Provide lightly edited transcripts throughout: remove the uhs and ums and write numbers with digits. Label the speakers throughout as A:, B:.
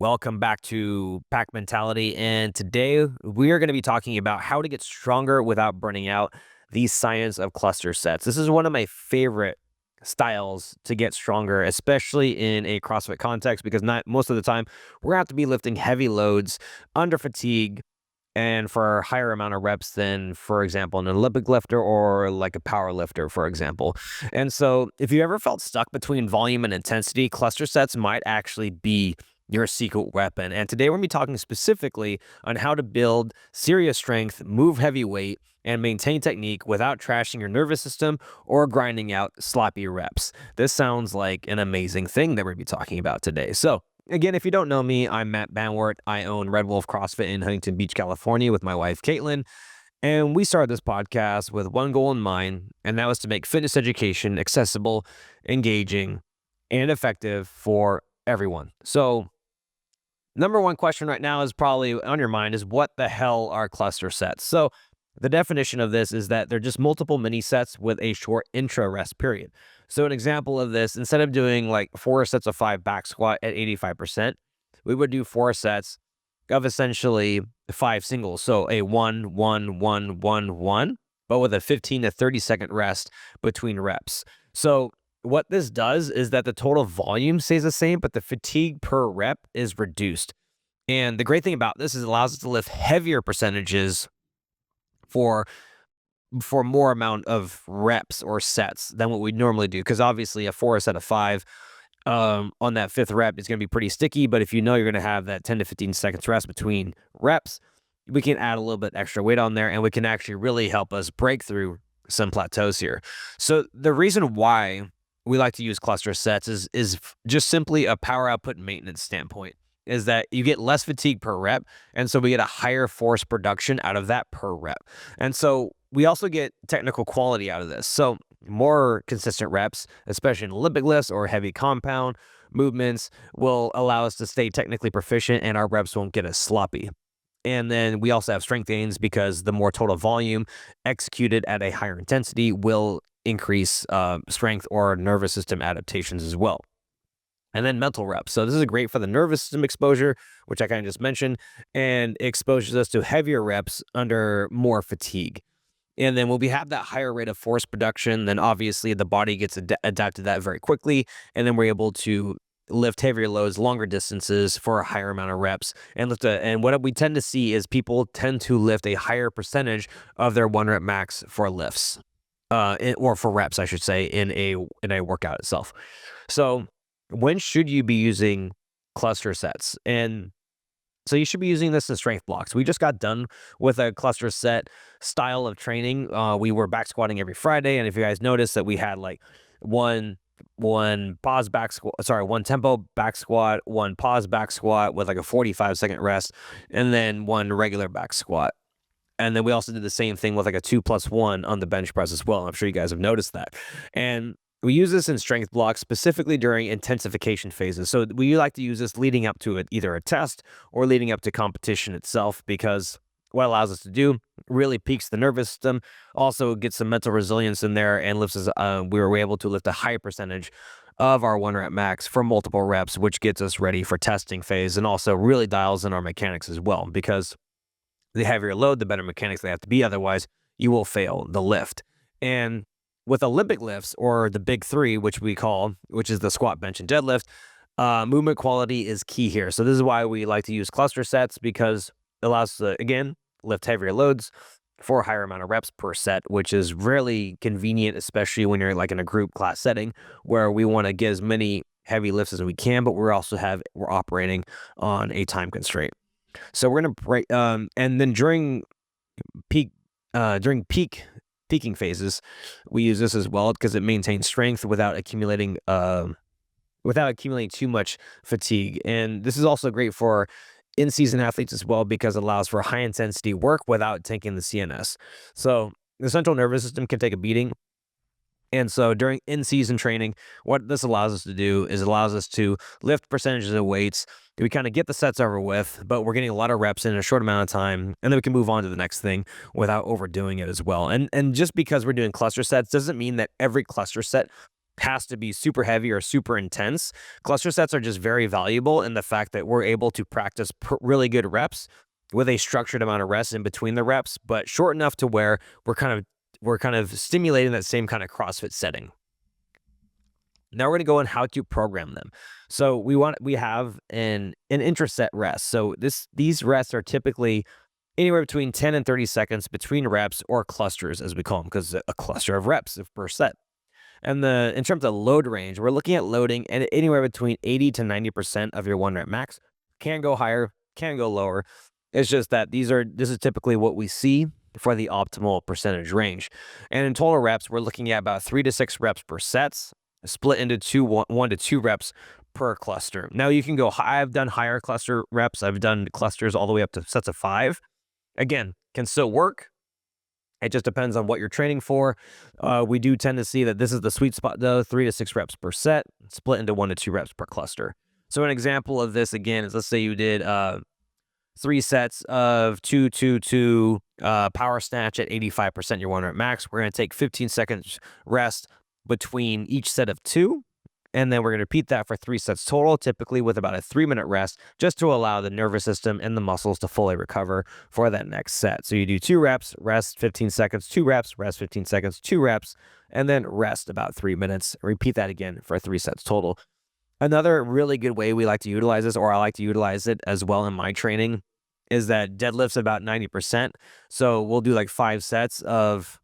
A: Welcome back to Pack Mentality. And today we are going to be talking about how to get stronger without burning out, the science of cluster sets. This is one of my favorite styles to get stronger, especially in a CrossFit context, because not most of the time we're going to have to be lifting heavy loads under fatigue and for a higher amount of reps than, for example, an Olympic lifter or like a power lifter, for example. And so if you ever felt stuck between volume and intensity, cluster sets might actually be your secret weapon. And today we're going to be talking specifically on how to build serious strength, move heavy weight, and maintain technique without trashing your nervous system or grinding out sloppy reps. This sounds like an amazing thing that we're going to be talking about today. So again, if you don't know me, I'm Matt Banwart. I own Red Wolf CrossFit in Huntington Beach, California with my wife, Caitlin. And we started this podcast with one goal in mind, and that was to make fitness education accessible, engaging, and effective for everyone. So number one question right now is probably on your mind is what the hell are cluster sets? So the definition of this is that they're just multiple mini sets with a short intra-rest period. So an example of this, instead of doing like 4 sets of 5 back squat at 85%, we would do 4 sets of essentially 5 singles. So a 1, 1, 1, 1, 1, but with a 15 to 30 second rest between reps. So what this does is that the total volume stays the same, but the fatigue per rep is reduced. And the great thing about this is it allows us to lift heavier percentages for more amount of reps or sets than what we normally do. Because obviously a 4 set of 5 on that 5th rep is going to be pretty sticky. But if you know you're going to have that 10 to 15 seconds rest between reps, we can add a little bit extra weight on there, and we can actually really help us break through some plateaus here. So the reason why we like to use cluster sets is just simply a power output maintenance standpoint, is that you get less fatigue per rep, and so we get a higher force production out of that per rep. And so we also get technical quality out of this. So more consistent reps, especially in Olympic lifts or heavy compound movements, will allow us to stay technically proficient, and our reps won't get as sloppy. And then we also have strength gains because the more total volume executed at a higher intensity will increase strength or nervous system adaptations as well. And then mental reps. So this is great for the nervous system exposure, which I kind of just mentioned, and exposes us to heavier reps under more fatigue. And then when we have that higher rate of force production, then obviously the body gets adapted to that very quickly, and then we're able to lift heavier loads, longer distances for a higher amount of reps, and and what we tend to see is people tend to lift a higher percentage of their 1 rep max for lifts, or for reps, I should say, in a workout itself. So when should you be using cluster sets? And so you should be using this in strength blocks. We just got done with a cluster set style of training. We were back squatting every Friday, and if you guys noticed that we had like one pause back squat, sorry, one tempo back squat, one pause back squat with like a 45-second rest, and then one regular back squat. And then we also did the same thing with like a 2+1 on the bench press as well. I'm sure you guys have noticed that. And we use this in strength blocks specifically during intensification phases. So we like to use this leading up to either a test or leading up to competition itself, because what it allows us to do really peaks the nervous system, also gets some mental resilience in there, and lifts us. We were able to lift a high percentage of our 1 rep max for multiple reps, which gets us ready for testing phase, and also really dials in our mechanics as well, because the heavier load, the better mechanics they have to be. Otherwise, you will fail the lift. And with Olympic lifts, or the big 3, which is the squat, bench, and deadlift, movement quality is key here. So this is why we like to use cluster sets, because it allows us to, again, lift heavier loads for a higher amount of reps per set, which is really convenient, especially when you're like in a group class setting where we want to get as many heavy lifts as we can, but we're operating on a time constraint. So we're going to break, and then during peaking phases, we use this as well because it maintains strength without accumulating too much fatigue. And this is also great for in-season athletes as well, because it allows for high intensity work without taking the CNS. So the central nervous system can take a beating. And so during in-season training, what this allows us to do is it allows us to lift percentages of weights. We kind of get the sets over with, but we're getting a lot of reps in a short amount of time, and then we can move on to the next thing without overdoing it as well. And just because we're doing cluster sets doesn't mean that every cluster set has to be super heavy or super intense. Cluster sets are just very valuable in the fact that we're able to practice really good reps with a structured amount of rest in between the reps, but short enough to where we're kind of stimulating that same kind of CrossFit setting. Now we're going to go on how to program them. So we have an intraset rest. So these rests are typically anywhere between 10 and 30 seconds between reps, or clusters as we call them, because a cluster of reps per set. And in terms of load range, we're looking at loading at anywhere between 80 to 90% of your 1 rep max. Can go higher, can go lower. It's just that this is typically what we see for the optimal percentage range. And in total reps, we're looking at about 3 to 6 reps per sets, split into 1 to 2 reps per cluster. Now you can go high. I've done higher cluster reps. I've done clusters all the way up to sets of 5. Again, can still work. It just depends on what you're training for. We do tend to see that this is the sweet spot, though, 3 to 6 reps per set, split into 1 to 2 reps per cluster. So an example of this, again, is let's say you did 3 sets of 2-2-2 power snatch at 85% your 1 rep max. We're going to take 15 seconds rest between each set of 2. And then we're going to repeat that for 3 sets total, typically with about a 3-minute rest, just to allow the nervous system and the muscles to fully recover for that next set. So you do 2 reps, rest 15 seconds, 2 reps, rest 15 seconds, 2 reps, and then rest about 3 minutes. Repeat that again for 3 sets total. Another really good way we like to utilize this, or I like to utilize it as well in my training, is that deadlifts about 90%. So we'll do like 5 sets of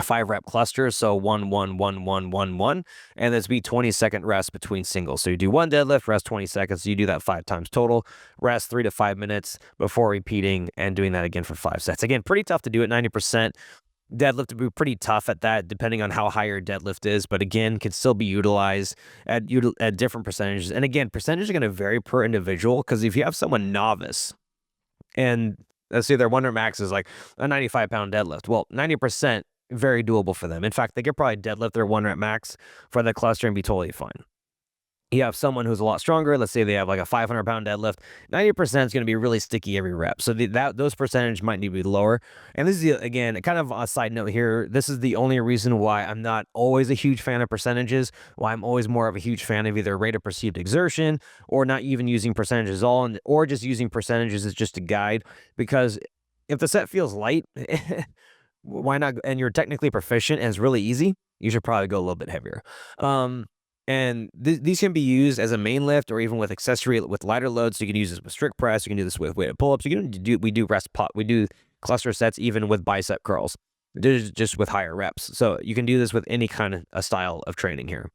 A: 5 rep clusters, so 1 1 1 1 1 1, and this be 20-second rest between singles. So you do 1 deadlift, rest 20 seconds. So you do that 5 times total, rest 3 to 5 minutes before repeating and doing that again for 5 sets. Again, pretty tough to do at 90%. Deadlift would be pretty tough at that, depending on how high your deadlift is, but again, can still be utilized at different percentages. And again, percentages are going to vary per individual, because if you have someone novice and let's say their 1 rep max is like a 95-pound deadlift, well, 90%, very doable for them. In fact, they could probably deadlift their 1 rep max for the cluster and be totally fine. You have someone who's a lot stronger. Let's say they have like a 500-pound deadlift. 90% is going to be really sticky every rep. So those percentage might need to be lower. And this is, again, kind of a side note here. This is the only reason why I'm not always a huge fan of percentages, why I'm always more of a huge fan of either rate of perceived exertion, or not even using percentages at all, or just using percentages as just a guide. Because if the set feels light, why not? And you're technically proficient and it's really easy, you should probably go a little bit heavier. And these can be used as a main lift, or even with accessory with lighter loads. So you can use this with strict press. You can do this with weighted pull-ups. We do cluster sets even with bicep curls, just with higher reps. So you can do this with any kind of a style of training here.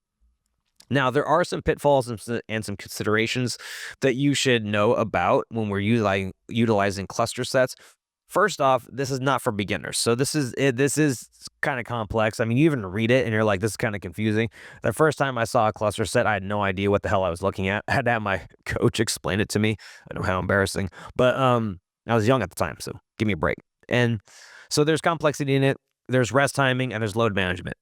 A: Now, there are some pitfalls and some considerations that you should know about when we're utilizing cluster sets. First off, this is not for beginners. So this is kind of complex. I mean, you even read it and you're like, this is kind of confusing. The first time I saw a cluster set, I had no idea what the hell I was looking at. I had to have my coach explain it to me. I know, how embarrassing. But I was young at the time, so give me a break. And so there's complexity in it. There's rest timing and there's load management.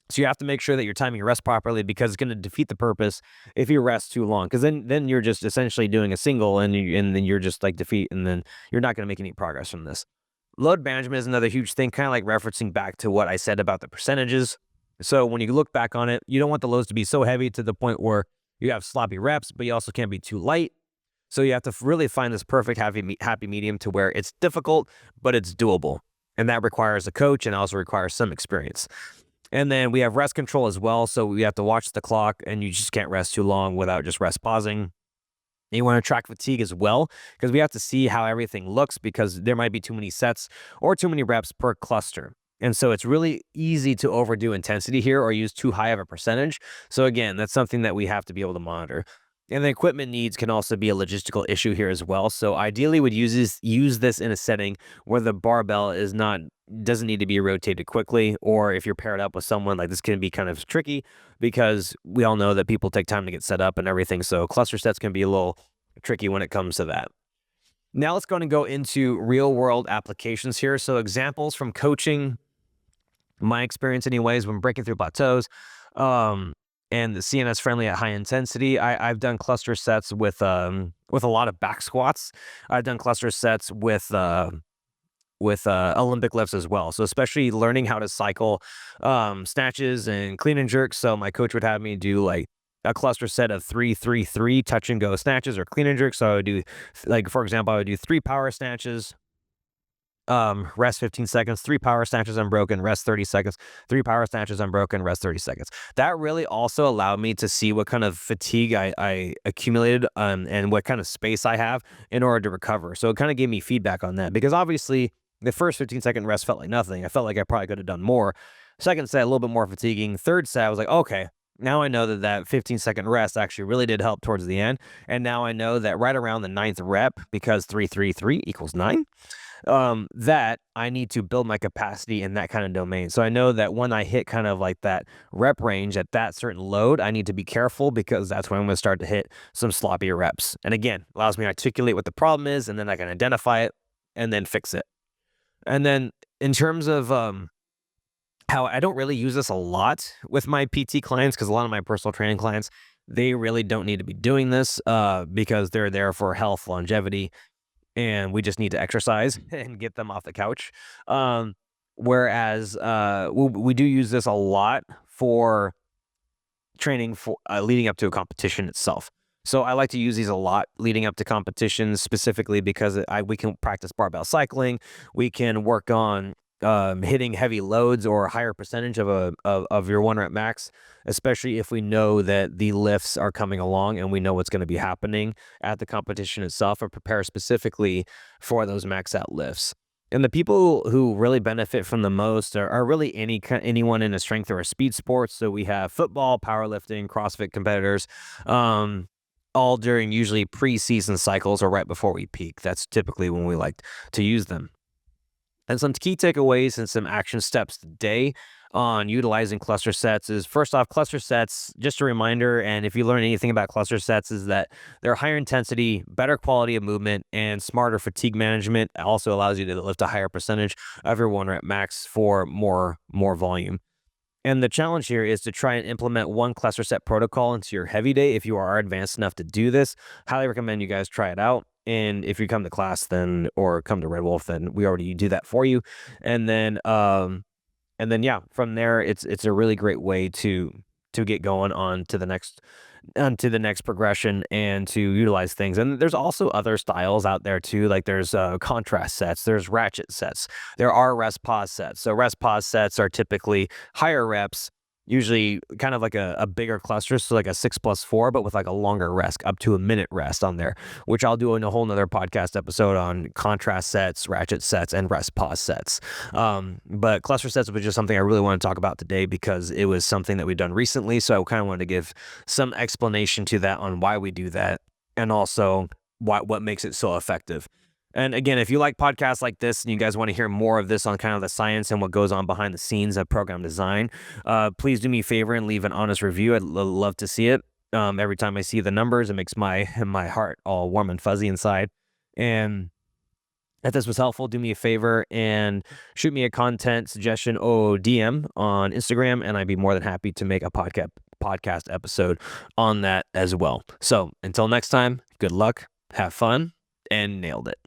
A: So you have to make sure that you're timing your rest properly, because it's going to defeat the purpose if you rest too long. Because then you're just essentially doing a single, and then you're just like and then you're not going to make any progress from this. Load management is another huge thing, kind of like referencing back to what I said about the percentages. So when you look back on it, you don't want the loads to be so heavy to the point where you have sloppy reps, but you also can't be too light. So you have to really find this perfect happy medium to where it's difficult, but it's doable. And that requires a coach and also requires some experience. And then we have rest control as well. So we have to watch the clock, and you just can't rest too long without just rest pausing. You want to track fatigue as well, because we have to see how everything looks, because there might be too many sets or too many reps per cluster. And so it's really easy to overdo intensity here or use too high of a percentage. So again, that's something that we have to be able to monitor. And the equipment needs can also be a logistical issue here as well. So ideally would use this in a setting where the barbell doesn't need to be rotated quickly, or if you're paired up with someone, like this can be kind of tricky, because we all know that people take time to get set up and everything. So cluster sets can be a little tricky when it comes to that. Now let's go into real world applications here. So examples from coaching, my experience anyways, when breaking through plateaus, and the CNS friendly at high intensity. I've done cluster sets with a lot of back squats. I've done cluster sets with with Olympic lifts as well. So especially learning how to cycle snatches and clean and jerks. So my coach would have me do like a cluster set of 3-3-3 touch and go snatches or clean and jerks. So I would do, like, for example, I would do 3 power snatches, rest 15 seconds, 3 power snatches unbroken, rest 30 seconds, 3 power snatches unbroken, rest 30 seconds. That really also allowed me to see what kind of fatigue I accumulated, and what kind of space I have in order to recover. So it kind of gave me feedback on that, because obviously the first 15-second rest felt like nothing. I felt like I probably could have done more. Second set, a little bit more fatiguing. Third set, I was like, okay, now I know that that 15-second rest actually really did help towards the end. And now I know that right around the ninth rep, because 3-3-3 equals 9, that I need to build my capacity in that kind of domain. So I know that when I hit kind of like that rep range at that certain load, I need to be careful, because that's when I'm going to start to hit some sloppier reps. And again, allows me to articulate what the problem is, and then I can identify it and then fix it. And then in terms of how I don't really use this a lot with my PT clients, because a lot of my personal training clients, they really don't need to be doing this, because they're there for health, longevity, and we just need to exercise and get them off the couch. Um, Whereas we do use this a lot for training for leading up to a competition itself. So I like to use these a lot leading up to competitions, specifically because we can practice barbell cycling, we can work on hitting heavy loads or a higher percentage of your 1 rep max, especially if we know that the lifts are coming along and we know what's going to be happening at the competition itself, and prepare specifically for those max out lifts. And the people who really benefit from the most are really anyone in a strength or a speed sport. So we have football, powerlifting, CrossFit competitors, um, all during usually preseason cycles or right before we peak. That's typically when we like to use them. And some key takeaways and some action steps today on utilizing cluster sets is, first off, cluster sets, just a reminder, and if you learn anything about cluster sets, is that they're higher intensity, better quality of movement, and smarter fatigue management. It also allows you to lift a higher percentage of your 1 rep max for more volume. And the challenge here is to try and implement one cluster set protocol into your heavy day. If you are advanced enough to do this, highly recommend you guys try it out. And if you come to class, then, or come to Red Wolf, then we already do that for you. And then yeah, from there, it's a really great way to get going on to the next progression and to utilize things. And there's also other styles out there too. Like there's contrast sets, there's ratchet sets, there are rest pause sets. So rest pause sets are typically higher reps, usually kind of like a bigger cluster, so like a 6+4, but with like a longer rest, up to a minute rest on there, which I'll do in a whole nother podcast episode on contrast sets, ratchet sets, and rest pause sets. But cluster sets was just something I really want to talk about today, because it was something that we've done recently. So I kind of wanted to give some explanation to that on why we do that, and also what makes it so effective. And again, if you like podcasts like this and you guys want to hear more of this on kind of the science and what goes on behind the scenes of program design, please do me a favor and leave an honest review. I'd love to see it. Every time I see the numbers, it makes my heart all warm and fuzzy inside. And if this was helpful, do me a favor and shoot me a content suggestion or DM on Instagram, and I'd be more than happy to make a podcast episode on that as well. So until next time, good luck, have fun, and nailed it.